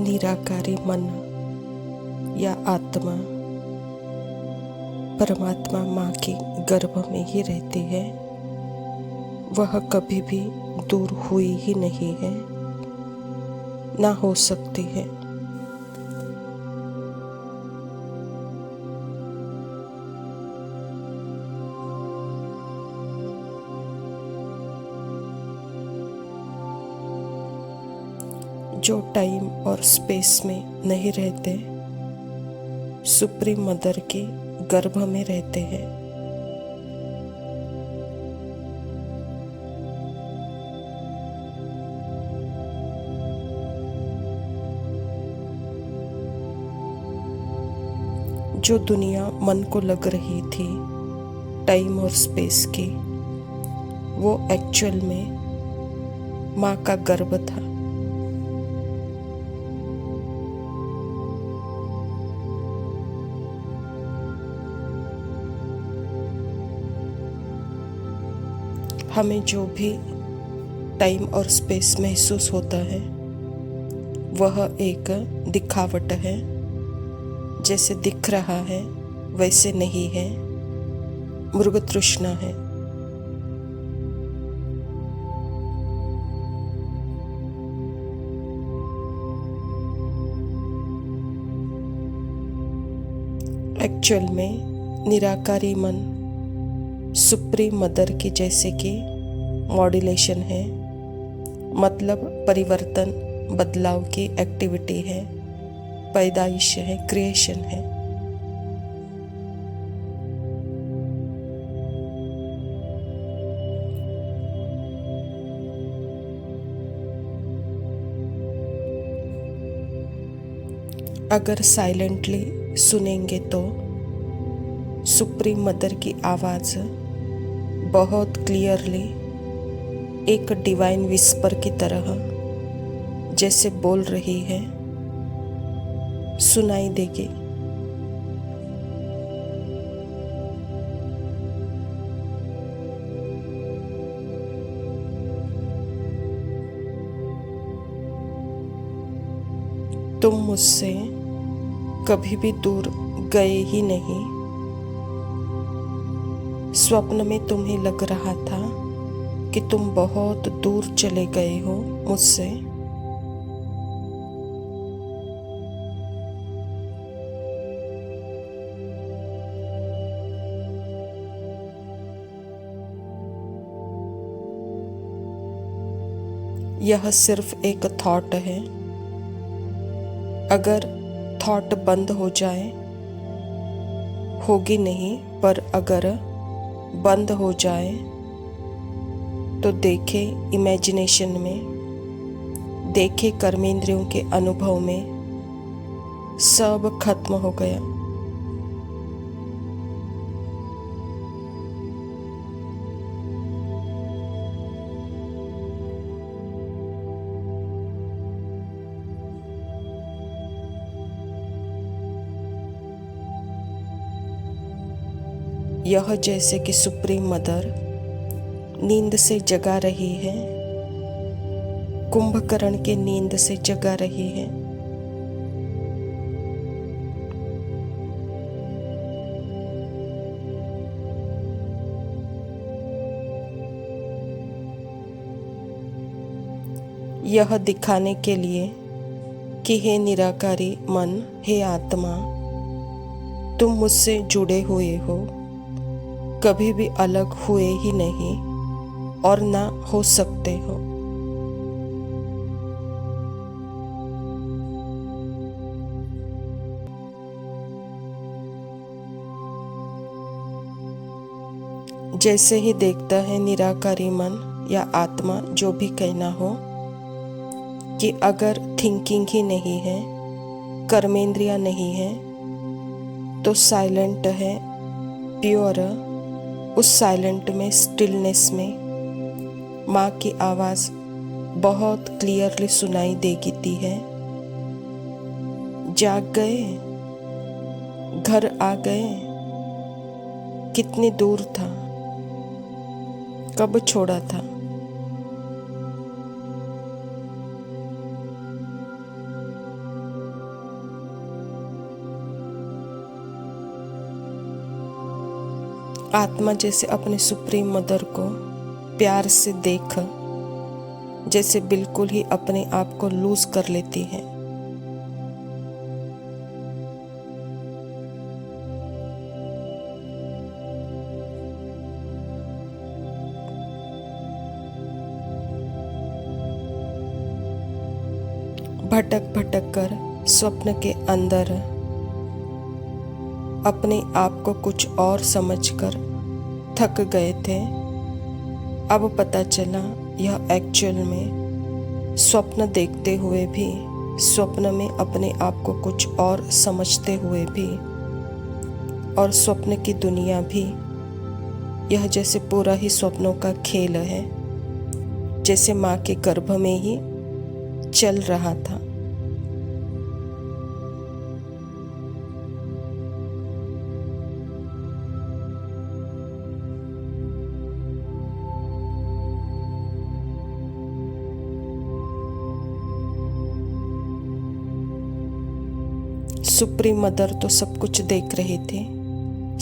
निराकारी मन या आत्मा परमात्मा माँ के गर्भ में ही रहती है। वह कभी भी दूर हुई ही नहीं है, ना हो सकती है। जो टाइम और स्पेस में नहीं रहते, सुप्रीम मदर के गर्भ में रहते हैं। जो दुनिया मन को लग रही थी टाइम और स्पेस की, वो एक्चुअल में माँ का गर्भ था। हमें जो भी टाइम और स्पेस महसूस होता है, वह एक दिखावट है। जैसे दिख रहा है वैसे नहीं है, मृग तृष्णा है। एक्चुअल में निराकारी मन सुप्रीम मदर की जैसे कि मॉड्यूलेशन है, मतलब परिवर्तन, बदलाव की एक्टिविटी है, पैदाइश है, क्रिएशन है। अगर साइलेंटली सुनेंगे तो सुप्रीम मदर की आवाज़ बहुत क्लियरली एक डिवाइन विस्पर की तरह जैसे बोल रही है, सुनाई देगी। तुम मुझसे कभी भी दूर गए ही नहीं। स्वप्न में तुम्हें लग रहा था कि तुम बहुत दूर चले गए हो मुझसे। यह सिर्फ एक थॉट है। अगर थॉट बंद हो जाए, होगी नहीं, पर अगर बंद हो जाए तो देखे इमेजिनेशन में, देखे कर्मेंद्रियों के अनुभव में, सब खत्म हो गया। यह जैसे कि सुप्रीम मदर नींद से जगा रही है, कुंभकर्ण के नींद से जगा रही है। यह दिखाने के लिए कि हे निराकारी मन, हे आत्मा, तुम मुझसे जुड़े हुए हो, कभी भी अलग हुए ही नहीं और ना हो सकते हो। जैसे ही देखता है निराकारी मन या आत्मा, जो भी कहना हो, कि अगर थिंकिंग ही नहीं है, कर्मेंद्रिया नहीं है, तो साइलेंट है, प्योर। उस साइलेंट में, स्टिलनेस में माँ की आवाज़ बहुत क्लियरली सुनाई देती है। जाग गए, घर आ गए, कितनी दूर था, कब छोड़ा था। आत्मा जैसे अपने सुप्रीम मदर को प्यार से देख जैसे बिल्कुल ही अपने आप को लूज कर लेती है। भटक भटक कर स्वप्न के अंदर अपने आप को कुछ और समझकर थक गए थे। अब पता चला यह एक्चुअल में स्वप्न देखते हुए भी, स्वप्न में अपने आप को कुछ और समझते हुए भी, और स्वप्न की दुनिया भी यह जैसे पूरा ही स्वप्नों का खेल है, जैसे माँ के गर्भ में ही चल रहा था। सुप्रीम मदर तो सब कुछ देख रहे थे,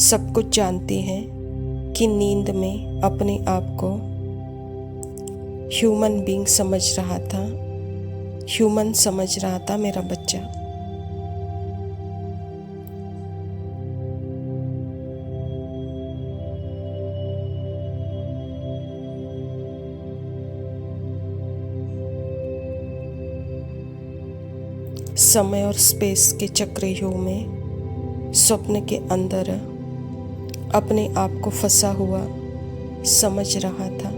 सब कुछ जानती है कि नींद में अपने आप को ह्यूमन बीइंग समझ रहा था, ह्यूमन समझ रहा था मेरा बच्चा। समय और स्पेस के चक्रव्यूह में स्वप्न के अंदर अपने आप को फंसा हुआ समझ रहा था।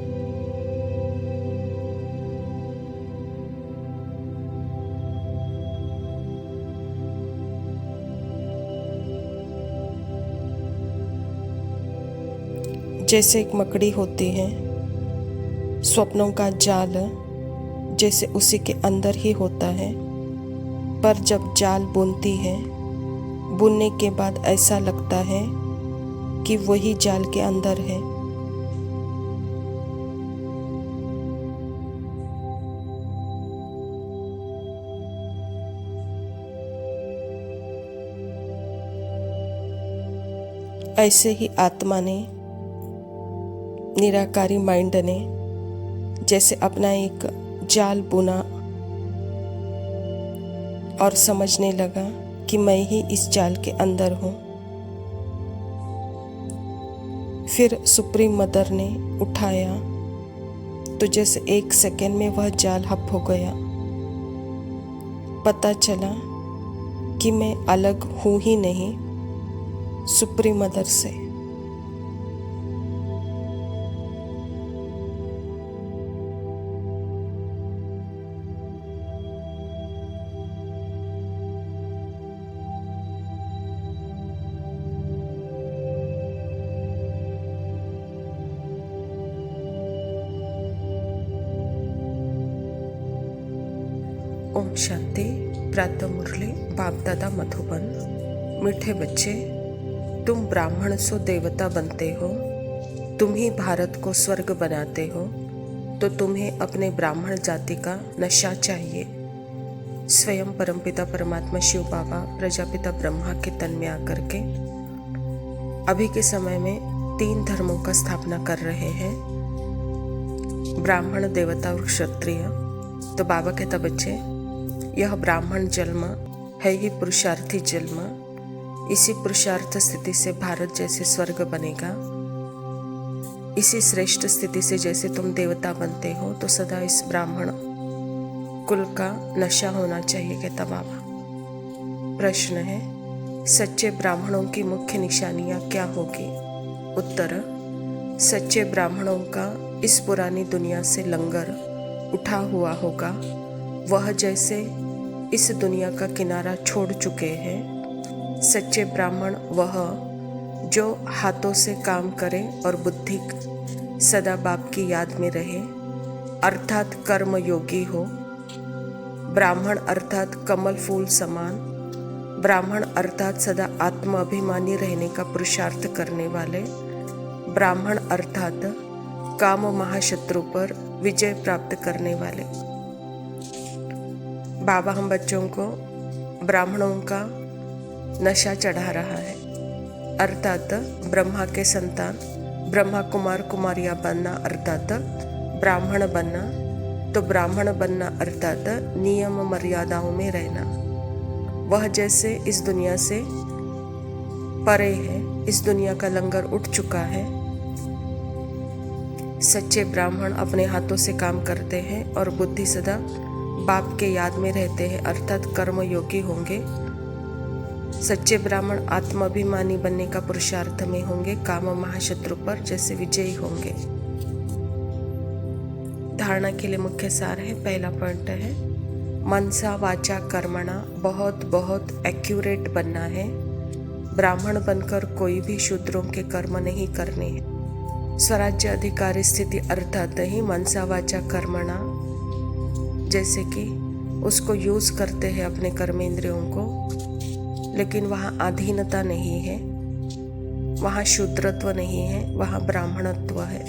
जैसे एक मकड़ी होती है, स्वप्नों का जाल जैसे उसी के अंदर ही होता है, पर जब जाल बुनती है, बुनने के बाद ऐसा लगता है कि वही जाल के अंदर है। ऐसे ही आत्मा ने, निराकारी माइंड ने जैसे अपना एक जाल बुना और समझने लगा कि मैं ही इस जाल के अंदर हूँ। फिर सुप्रीम मदर ने उठाया तो जैसे एक सेकेंड में वह जाल हप हो गया। पता चला कि मैं अलग हूँ ही नहीं सुप्रीम मदर से। ओम शांति। प्रातः मुरली बाप दादा मधुबन। मीठे बच्चे, तुम ब्राह्मण सो देवता बनते हो, तुम ही भारत को स्वर्ग बनाते हो, तो तुम्हें अपने ब्राह्मण जाति का नशा चाहिए। स्वयं परमपिता परमात्मा शिव बाबा प्रजापिता ब्रह्मा के तन में आकर के अभी के समय में 3 धर्मों का स्थापना कर रहे हैं, ब्राह्मण, देवता और क्षत्रिय। तो बाबा कहता बच्चे, यह ब्राह्मण जन्म है ही पुरुषार्थी जन्म। इसी पुरुषार्थ स्थिति से भारत जैसे स्वर्ग बनेगा। इसी श्रेष्ठ स्थिति से जैसे तुम देवता बनते हो, तो सदा इस ब्राह्मण कुल का नशा होना चाहिए, कहता बाबा। प्रश्न है, सच्चे ब्राह्मणों की मुख्य निशानियां क्या होगी? उत्तर, सच्चे ब्राह्मणों का इस पुरानी दुनिया से लंगर उठा हुआ होगा। वह जैसे इस दुनिया का किनारा छोड़ चुके हैं। सच्चे ब्राह्मण वह जो हाथों से काम करे और बुद्धि सदा बाप की याद में रहे, अर्थात कर्म योगी हो। ब्राह्मण अर्थात कमल फूल समान। ब्राह्मण अर्थात सदा आत्म अभिमानी रहने का पुरुषार्थ करने वाले। ब्राह्मण अर्थात काम महाशत्रु पर विजय प्राप्त करने वाले। बाबा हम बच्चों को ब्राह्मणों का नशा चढ़ा रहा है। अर्थात ब्रह्मा के संतान, ब्रह्मा कुमार कुमारियाँ बनना अर्थात ब्राह्मण बनना। तो ब्राह्मण बनना अर्थात नियम मर्यादाओं में रहना। वह जैसे इस दुनिया से परे है, इस दुनिया का लंगर उठ चुका है। सच्चे ब्राह्मण अपने हाथों से काम करते हैं और बुद्धि सदा बाप के याद में रहते हैं, अर्थात कर्मयोगी होंगे। सच्चे ब्राह्मण आत्माभिमानी बनने का पुरुषार्थ में होंगे, काम महाशत्रु पर जैसे विजयी होंगे। धारणा के लिए मुख्य सार है, पहला पॉइंट है मनसा वाचा कर्मणा, बहुत बहुत एक्यूरेट बनना है। ब्राह्मण बनकर कोई भी शूद्रों के कर्म नहीं करने हैं। स्वराज्य अधिकारी स्थिति अर्थात ही मनसा वाचा कर्मणा, जैसे कि उसको यूज करते हैं अपने कर्मेंद्रियों को, लेकिन वहाँ अधीनता नहीं है, वहाँ शूद्रत्व नहीं है, वहाँ ब्राह्मणत्व है।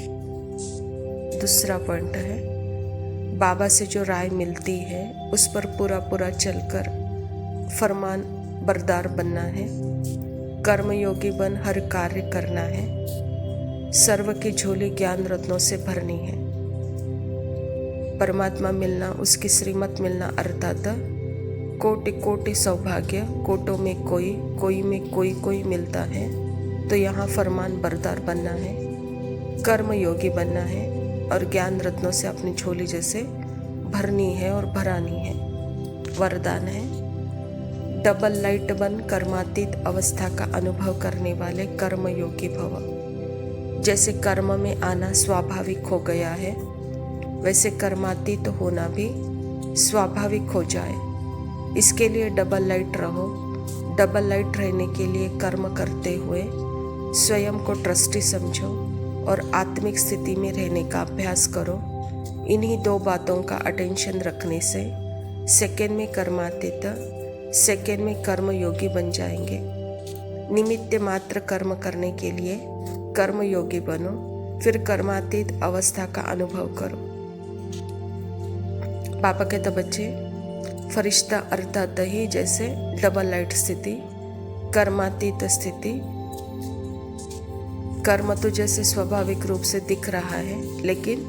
दूसरा पॉइंट है बाबा से जो राय मिलती है उस पर पूरा पूरा चलकर फरमान बरदार बनना है। कर्मयोगी बन हर कार्य करना है। सर्व की झोली ज्ञान रत्नों से भरनी है। परमात्मा मिलना, उसकी श्रीमत मिलना अर्थात कोटि कोटि सौभाग्य, कोटों में कोई, कोई में कोई कोई मिलता है। तो यहाँ फरमान बरदार बनना है, कर्म योगी बनना है और ज्ञान रत्नों से अपनी झोली जैसे भरनी है और भरानी है। वरदान है डबल लाइट बन कर्मातीत अवस्था का अनुभव करने वाले कर्म योगी भव। जैसे कर्म में आना स्वाभाविक हो गया है, वैसे कर्मातीत होना भी स्वाभाविक हो जाए। इसके लिए डबल लाइट रहो। डबल लाइट रहने के लिए कर्म करते हुए स्वयं को ट्रस्टी समझो और आत्मिक स्थिति में रहने का अभ्यास करो। इन्हीं दो बातों का अटेंशन रखने से सेकेंड में कर्मातीत, सेकेंड में कर्म योगी बन जाएंगे। निमित्त मात्र कर्म करने के लिए कर्म योगी बनो, फिर कर्मातीत अवस्था का अनुभव करो। पापा कहता बच्चे, फरिश्ता अर्थात ही जैसे डबल लाइट स्थिति, कर्मातीत स्थिति। कर्म तो जैसे स्वाभाविक रूप से दिख रहा है, लेकिन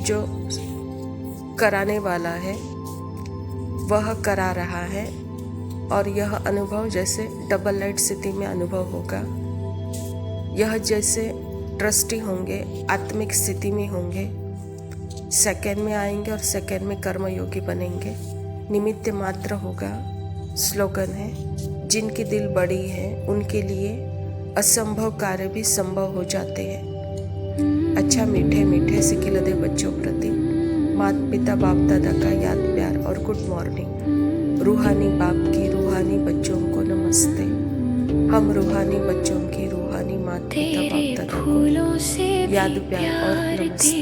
जो कराने वाला है वह करा रहा है, और यह अनुभव जैसे डबल लाइट स्थिति में अनुभव होगा। यह जैसे ट्रस्टी होंगे, आत्मिक स्थिति में होंगे, सेकेंड में आएंगे और सेकेंड में कर्मयोगी बनेंगे। निमित्त मात्र होगा। स्लोगन है जिनकी दिल बड़ी है उनके लिए असंभव कार्य भी संभव हो जाते हैं। अच्छा मीठे मीठे सिकिलदे बच्चों प्रति माता पिता बाप दादा का याद प्यार और गुड मॉर्निंग। रूहानी बाप की रूहानी बच्चों को नमस्ते। हम रूहानी बच्चों की रूहानी माता पिता बाप दादा को याद प्यार और नमस्ते।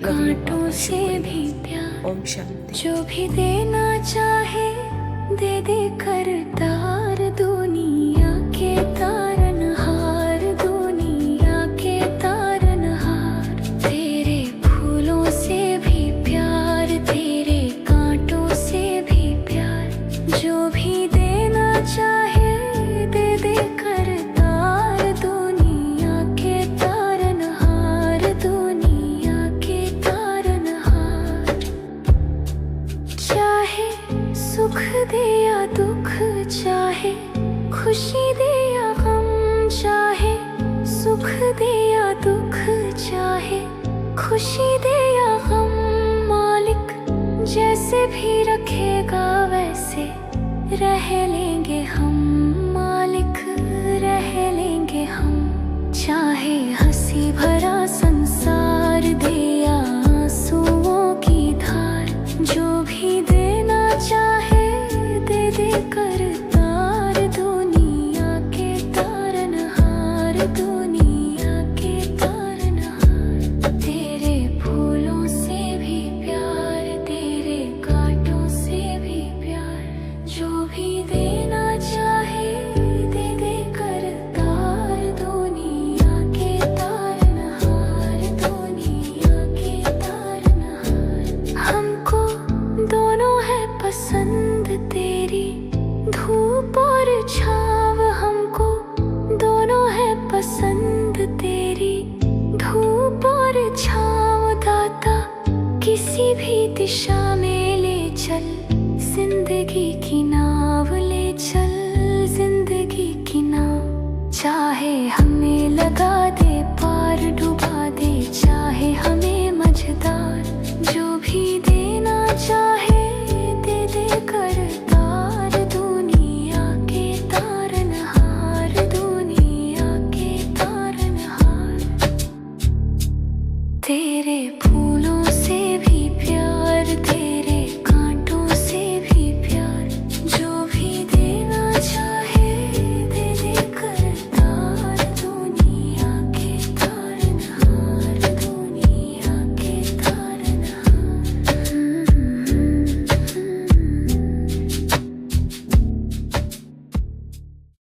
लव यू पापा, शुक्रिया। ओम शांति। जो भी देना चाहे दे दे कर तार, दुनिया के तारनहार, दुनिया के तारनहार। तेरे फूलों से भी प्यार, तेरे कांटों से भी प्यार। जो भी देना चाहे दे दे कर तार, दुनिया के तारनहार, दुनिया के तारनहार। चाहे सुख दे या दुख, चाहे खुशी दे या गम, चाहे सुख दे या दुख, चाहे खुशी दे या गम। मालिक जैसे भी रखेगा वैसे रह लेंगे हम, मालिक रह लेंगे हम। चाहे हंसी भरा संसार दे या आंसुओं की धार। जो भी देना चाहे दे दे कर तार, दुनिया के तारनहार, दुनिया के तारनहार। तेरे फूलों से भी प्यार, तेरे कांटों से भी प्यार। जो भी देना चाहे चाहे हमें लगा दे पार डुबा दे, चाहे हमें मझधार जो भी